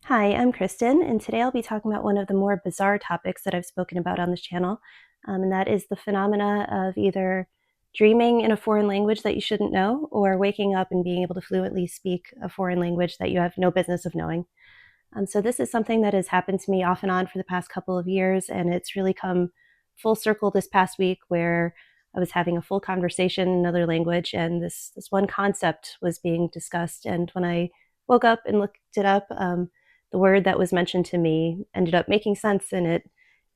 Hi, I'm Kristen, and today I'll be talking about one of the more bizarre topics that I've spoken about on this channel, and that is the phenomena of either dreaming in a foreign language that you shouldn't know, or waking up and being able to fluently speak a foreign language that you have no business of knowing. So this is something that has happened to me off and on for the past couple of years, and it's really come full circle this past week where I was having a full conversation in another language, and this one concept was being discussed. And when I woke up and looked it up, the word that was mentioned to me ended up making sense, and it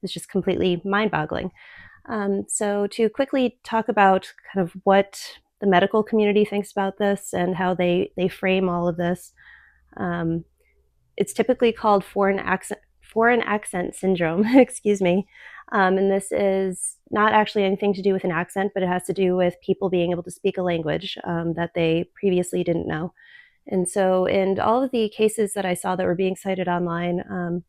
was just completely mind-boggling. So to quickly talk about kind of what the medical community thinks about this and how they frame all of this. Um, it's typically called foreign accent syndrome, excuse me. And this is not actually anything to do with an accent, but it has to do with people being able to speak a language that they previously didn't know. And so, in all of the cases that I saw that were being cited online,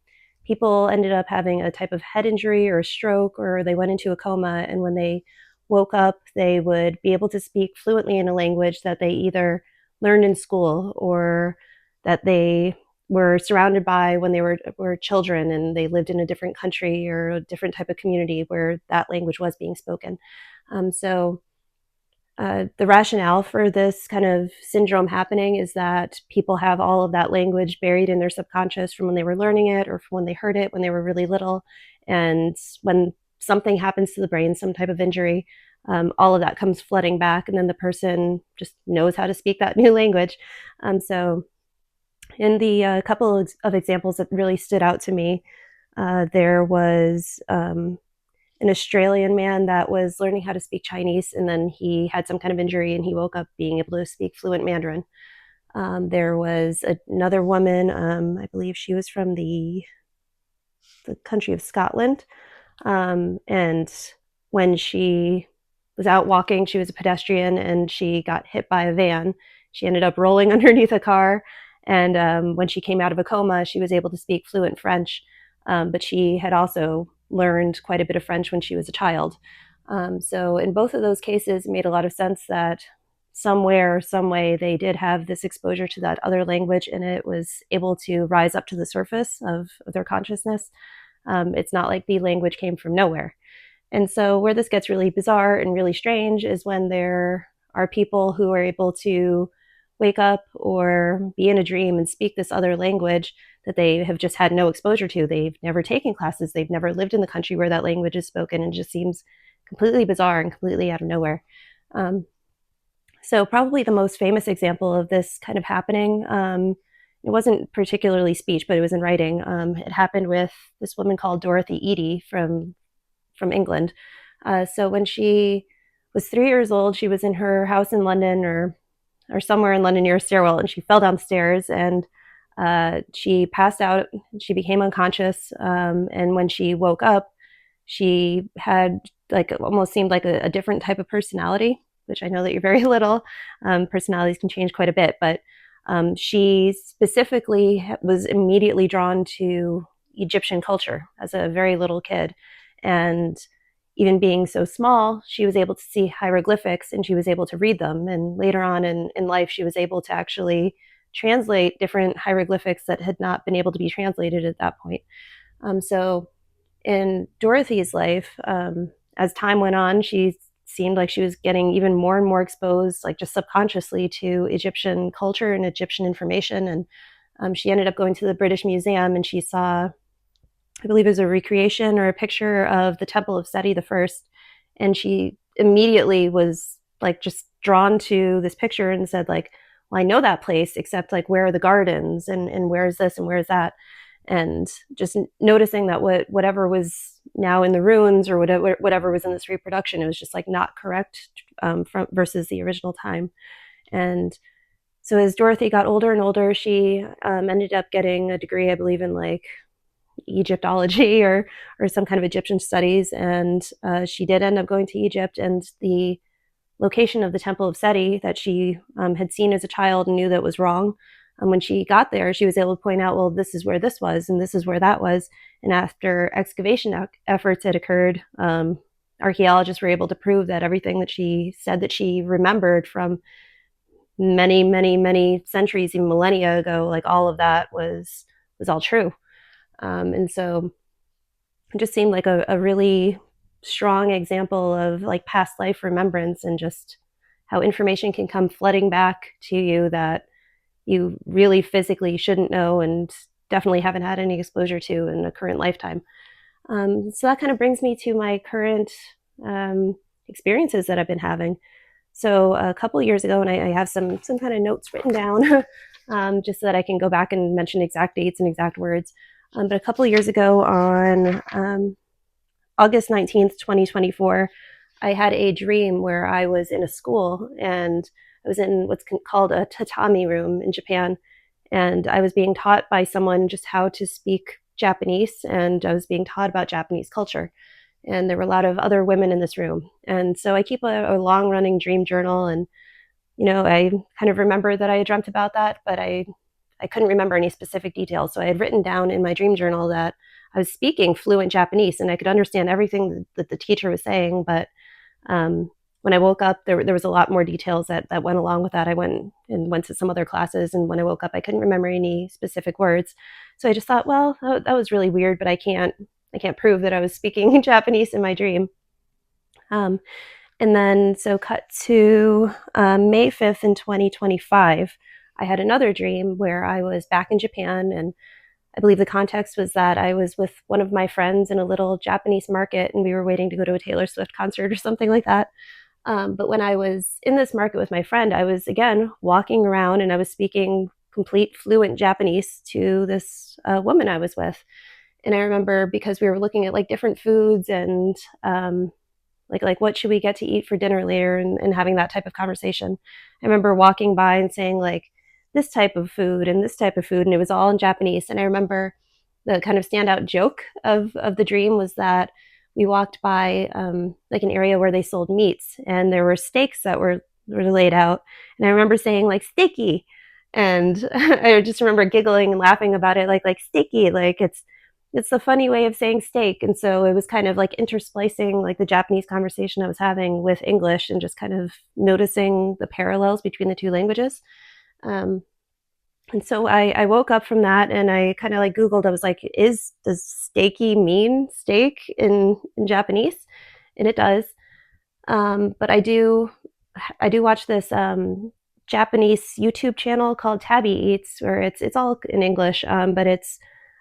people ended up having a type of head injury or a stroke, or they went into a coma. And when they woke up, they would be able to speak fluently in a language that they either learned in school or that they were surrounded by when they were children and they lived in a different country or a different type of community where that language was being spoken. The rationale for this kind of syndrome happening is that people have all of that language buried in their subconscious from when they were learning it or from when they heard it when they were really little. And when something happens to the brain, some type of injury, all of that comes flooding back, and then the person just knows how to speak that new language. So in the couple of examples that really stood out to me, there was an Australian man that was learning how to speak Chinese, and then he had some kind of injury and he woke up being able to speak fluent Mandarin. There was another woman, I believe she was from the country of Scotland, and when she was out walking, she was a pedestrian and she got hit by a van. She ended up rolling underneath a car, and when she came out of a coma, she was able to speak fluent French, but she had also learned quite a bit of French when she was a child. So in both of those cases, it made a lot of sense that somewhere, some way, they did have this exposure to that other language, and it was able to rise up to the surface of their consciousness. It's not like the language came from nowhere. And so where this gets really bizarre and really strange is when there are people who are able to wake up or be in a dream and speak this other language that they have just had no exposure to. They've never taken classes. They've never lived in the country where that language is spoken, and it just seems completely bizarre and completely out of nowhere. So probably the most famous example of this kind of happening, it wasn't particularly speech, but it was in writing. It happened with this woman called Dorothy Eady from England. So when she was 3 years old, she was in her house in London or somewhere in London near a stairwell, and she fell downstairs and she passed out. She became unconscious, and when she woke up, she had like almost seemed like a different type of personality, which I know that you're very little. Personalities can change quite a bit, but she specifically was immediately drawn to Egyptian culture as a very little kid. And even being so small, she was able to see hieroglyphics and she was able to read them. And later on in life, she was able to actually translate different hieroglyphics that had not been able to be translated at that point. So in Dorothy's life, as time went on, she seemed like she was getting even more and more exposed, like just subconsciously, to Egyptian culture and Egyptian information. And she ended up going to the British Museum and she saw, I believe it was a recreation or a picture of the Temple of Seti the First, and she immediately was like just drawn to this picture and said like, well, I know that place, except like where are the gardens and where is this and where is that? And just noticing that whatever was now in the ruins or whatever was in this reproduction, it was just like not correct from versus the original time. And so as Dorothy got older and older, she ended up getting a degree, I believe, in like Egyptology or some kind of Egyptian studies, and she did end up going to Egypt. And the location of the Temple of Seti that she had seen as a child and knew that was wrong, when she got there, she was able to point out, well, this is where this was and this is where that was. And after excavation efforts had occurred, archaeologists were able to prove that everything that she said that she remembered from many, many, many centuries, even millennia ago, like all of that was was all true. And so it just seemed like a really strong example of like past life remembrance and just how information can come flooding back to you that you really physically shouldn't know and definitely haven't had any exposure to in a current lifetime. So that kind of brings me to my current um, experiences that I've been having. So a couple of years ago, and I have some kind of notes written down, just so that I can go back and mention exact dates and exact words. But a couple of years ago, on August 19th, 2024, I had a dream where I was in a school and I was in what's called a tatami room in Japan. And I was being taught by someone just how to speak Japanese, and I was being taught about Japanese culture. And there were a lot of other women in this room. And so I keep a long running dream journal. And, I kind of remember that I had dreamt about that, but I couldn't remember any specific details. So I had written down in my dream journal that I was speaking fluent Japanese and I could understand everything that the teacher was saying. But when I woke up, there was a lot more details that went along with that. I went to some other classes, and when I woke up, I couldn't remember any specific words. So I just thought, well, that was really weird, but I can't prove that I was speaking Japanese in my dream. Um, and then, so cut to May 5th in 2025, I had another dream where I was back in Japan. And I believe the context was that I was with one of my friends in a little Japanese market, and we were waiting to go to a Taylor Swift concert or something like that. But when I was in this market with my friend, I was again walking around and I was speaking complete fluent Japanese to this woman I was with. And I remember, because we were looking at like different foods and like what should we get to eat for dinner later, and having that type of conversation. I remember walking by and saying like this type of food and this type of food, and it was all in Japanese. And I remember the kind of standout joke of the dream was that we walked by like an area where they sold meats, and there were steaks that were laid out, and I remember saying like steaky, and I just remember giggling and laughing about it, like steaky, like it's the funny way of saying steak. And so it was kind of like intersplicing like the Japanese conversation I was having with English, and just kind of noticing the parallels between the two languages. Um, and so I woke up from that and I kind of like Googled, I was like, does steaky mean steak in Japanese? And it does. But I do watch this Japanese YouTube channel called Tabby Eats, where it's all in English, but it's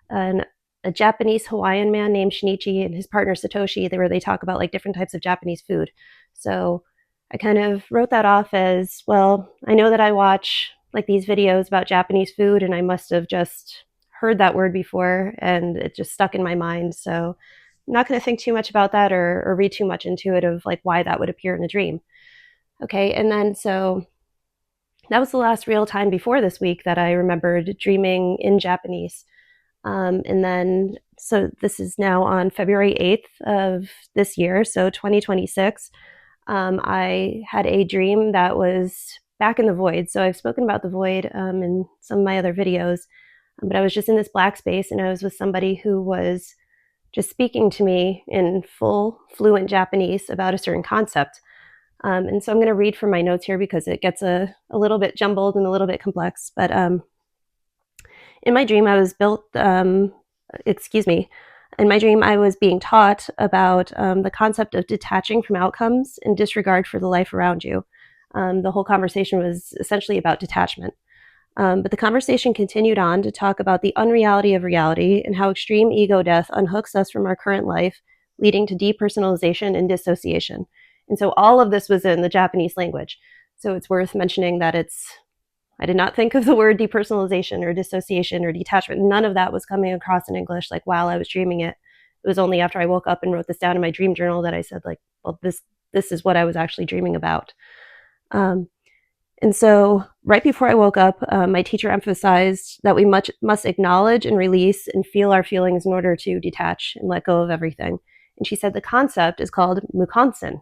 an, a Japanese Hawaiian man named Shinichi and his partner Satoshi, where they talk about like different types of Japanese food. So I kind of wrote that off as, well, I know that I watch like these videos about Japanese food, and I must have just heard that word before and it just stuck in my mind. So I'm not going to think too much about that, or read too much into it of like why that would appear in a dream. Okay, and then so that was the last real time before this week that I remembered dreaming in Japanese. And then, so this is now on February 8th of this year, so 2026. I had a dream that was back in the void. So I've spoken about the void in some of my other videos, but I was just in this black space and I was with somebody who was just speaking to me in full fluent Japanese about a certain concept. And so I'm going to read from my notes here because it gets a little bit jumbled and a little bit complex. But in my dream, I was in my dream, I was being taught about the concept of detaching from outcomes and disregard for the life around you. The whole conversation was essentially about detachment. But the conversation continued on to talk about the unreality of reality and how extreme ego death unhooks us from our current life, leading to depersonalization and dissociation. And so all of this was in the Japanese language. So it's worth mentioning that I did not think of the word depersonalization or dissociation or detachment. None of that was coming across in English like while I was dreaming it. It was only after I woke up and wrote this down in my dream journal that I said like, well, this is what I was actually dreaming about. And so right before I woke up, my teacher emphasized that we must acknowledge and release and feel our feelings in order to detach and let go of everything. And she said the concept is called mukansen.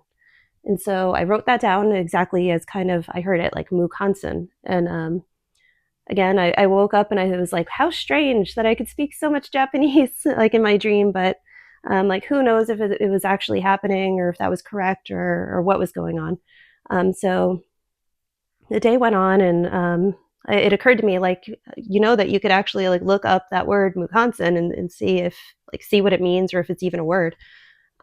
And so I wrote that down exactly as kind of I heard it, like mukansen. And again, I woke up and I was like, how strange that I could speak so much Japanese like in my dream, but like who knows if it was actually happening or if that was correct or what was going on. So the day went on, and it occurred to me, like, that you could actually like look up that word mukansen and see if see what it means or if it's even a word.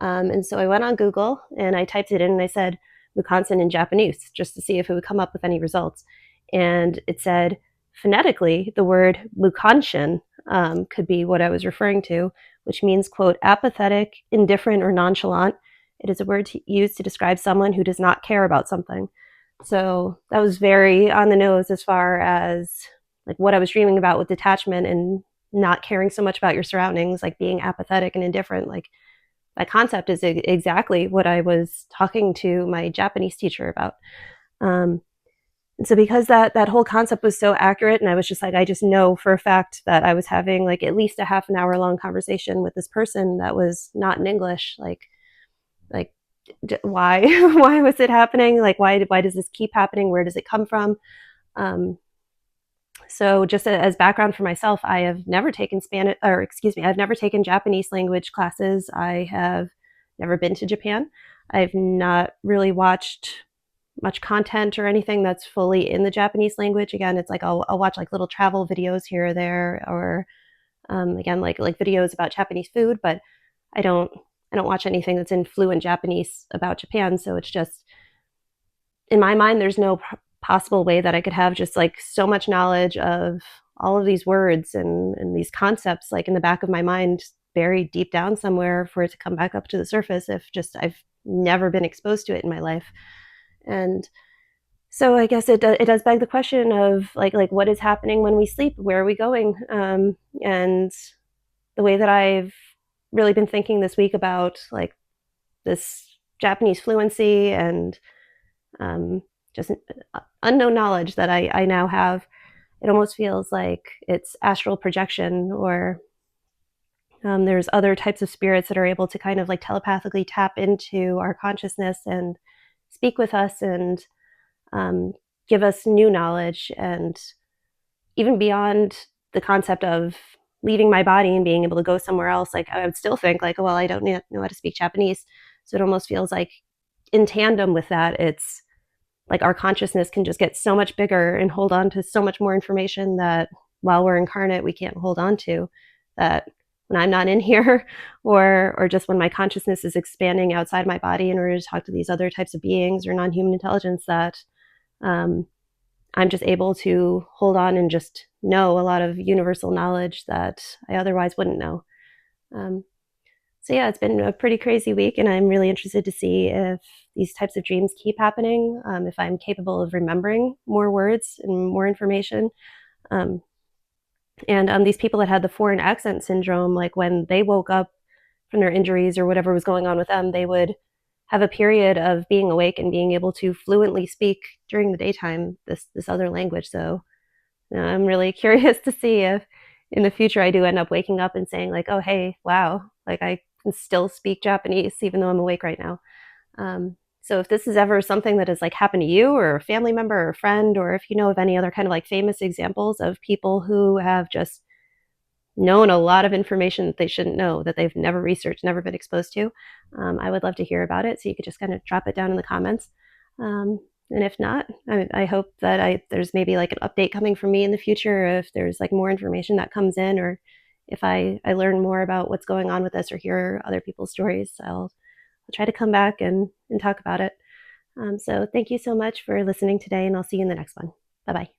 And so I went on Google and I typed it in and I said mukansen in Japanese just to see if it would come up with any results. And it said phonetically the word mukanshin could be what I was referring to, which means, quote, apathetic, indifferent, or nonchalant. It is a word used to describe someone who does not care about something. So that was very on the nose as far as like what I was dreaming about with detachment and not caring so much about your surroundings, like being apathetic and indifferent. Like that concept is exactly what I was talking to my Japanese teacher about. And so because that whole concept was so accurate, and I was just like, I just know for a fact that I was having like at least a half an hour long conversation with this person that was not in English. Like why why was it happening? Like why does this keep happening? Where does it come from? Um, so just as background for myself, I have never taken I've never taken Japanese language classes. I have never been to Japan. I've not really watched much content or anything that's fully in the Japanese language. Again, it's like I'll watch like little travel videos here or there, or again like videos about Japanese food, but I don't watch anything that's in fluent Japanese about Japan. So it's just in my mind, there's no possible way that I could have just like so much knowledge of all of these words and these concepts like in the back of my mind, buried deep down somewhere, for it to come back up to the surface if just I've never been exposed to it in my life. And so I guess it does beg the question of like what is happening when we sleep? Where are we going? And the way that I've really been thinking this week about like this Japanese fluency and just unknown knowledge that I now have, it almost feels like it's astral projection, or there's other types of spirits that are able to kind of like telepathically tap into our consciousness and speak with us and give us new knowledge. And even beyond the concept of leaving my body and being able to go somewhere else, like I would still think like, oh, well, I don't know how to speak Japanese. So it almost feels like in tandem with that, it's like our consciousness can just get so much bigger and hold on to so much more information that while we're incarnate, we can't hold on to. That when I'm not in here, or just when my consciousness is expanding outside my body in order to talk to these other types of beings or non-human intelligence, that I'm just able to hold on and just know a lot of universal knowledge that I otherwise wouldn't know. So yeah, it's been a pretty crazy week, and I'm really interested to see if these types of dreams keep happening, if I'm capable of remembering more words and more information. And these people that had the foreign accent syndrome, like when they woke up from their injuries or whatever was going on with them, they would have a period of being awake and being able to fluently speak during the daytime this other language. So I'm really curious to see if in the future I do end up waking up and saying like, oh, hey, wow, like I can still speak Japanese even though I'm awake right now. So if this is ever something that has like happened to you or a family member or a friend, or if you know of any other kind of like famous examples of people who have just known a lot of information that they shouldn't know, that they've never researched, never been exposed to, I would love to hear about it. So you could just kind of drop it down in the comments. And if not, I hope that there's maybe like an update coming from me in the future, if there's like more information that comes in, or if I learn more about what's going on with this or hear other people's stories, I'll try to come back and talk about it. So thank you so much for listening today, and I'll see you in the next one. Bye-bye.